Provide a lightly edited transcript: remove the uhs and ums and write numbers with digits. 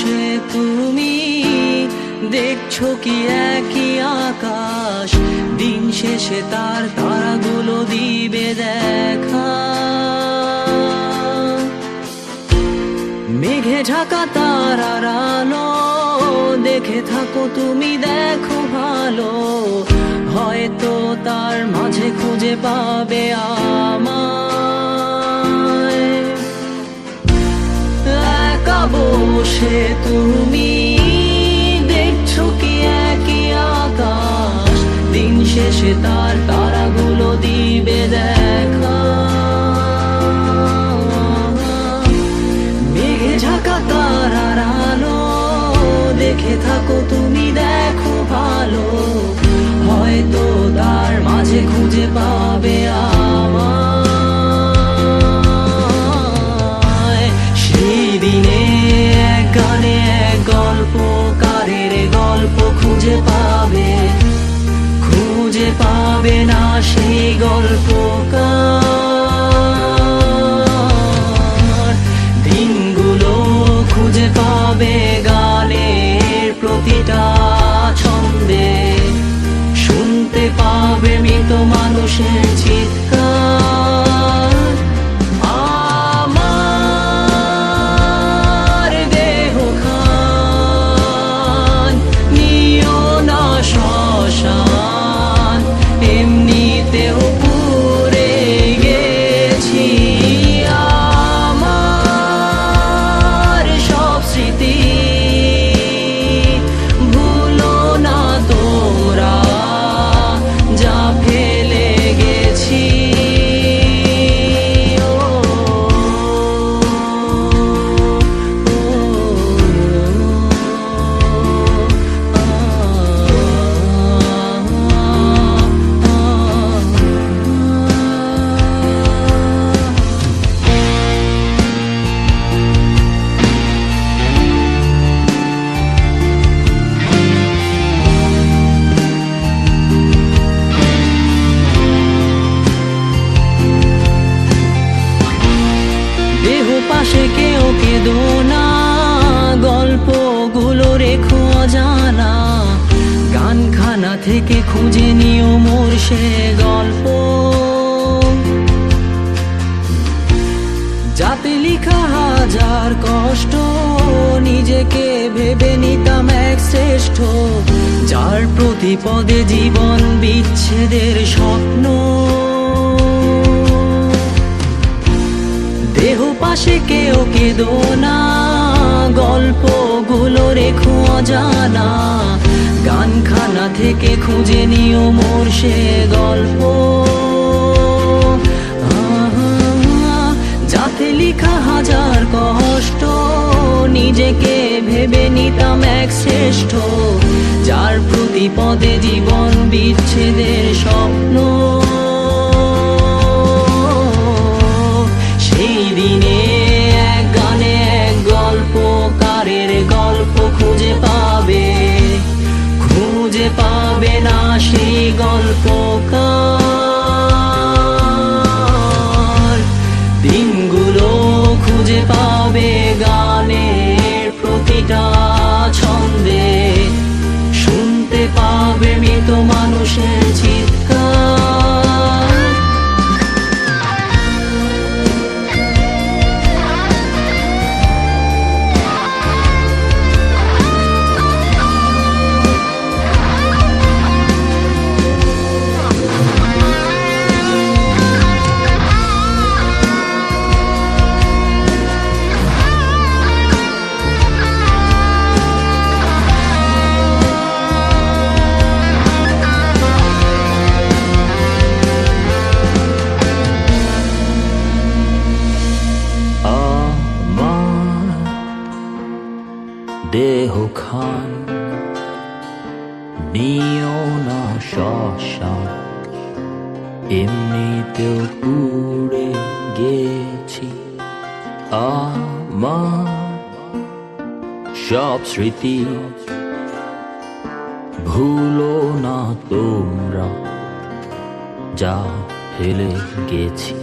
বসে তুমি দেখছো কি একই আকাশ, দিন শেষে তার তারাগুলো দিবে দেখা। মেঘে ঢাকা তারার আলো দেখে থাকো তুমি, দেখো ভালো, হয়তো তার মাঝে খুঁজে পাবে আমায়। একা বসে তুমি দেখছো কি একই আকাশ, দিন শেষে তার তারাগুলো দিবে দেখা। মেঘে ঢাকা তারার আলো দেখে থাকো তুমি, দেখো ভালো, হয়তো তার মাঝে খুঁজে পাবে আমায়। সেই দিনে এক গানে এক গল্পকারের গল্প খুঁজে পাবে, খুঁজে পাবে না সেই গল্পকার। দিনগুলো খুঁজে পাবে গানের প্রতিটা ছন্দে, শুনতে পাবে মৃত মানুষের চিৎকার। আমার দেহ খান নিও না শ্মশান, এমনিতেও পুড়ে গেছি। আমার সব স্মৃতি ভুলো না তোমরা, যা ফেলে গেছি। দেহ পাশে কেউ কেঁদো না, গল্পগুলো রেখো অজানা, গানখানা থেকে খুঁজে নিও মোর সে গল্প। যাতে লিখা হাজার কষ্ট, নিজেকে ভেবে নিতাম এক শ্রেষ্ঠ, যার প্রতি পদে জীবন বিচ্ছেদের স্বপ্ন। দেহ পাশে কেউ কেঁদো না, গল্পগুলো রেখো অজানা, গানখানা থেকে খুঁজে নিও মোর সে গল্প। যাতে লিখা হাজার কষ্ট, নিজেকে ভেবে নিতাম এক শ্রেষ্ঠ, যার প্রতি পদে জীবন বিচ্ছেদের স্বপ্ন। সেই দিনে এক গানে এক গল্পকারের গল্প খুঁজে পাবে, খুঁজে পাবে না সেই গল্পকার। দিনগুলো খুঁজে পাবে গানের প্রতিটা ছন্দে, শুনতে পাবে মৃত মানুষের চিৎকার। দেহ খান নিও না শ্মশান, এমনিতেও পুড়ে গেছি। আমার সব স্মৃতি ভুলো না তোমরা, যা ফেলে গেছি।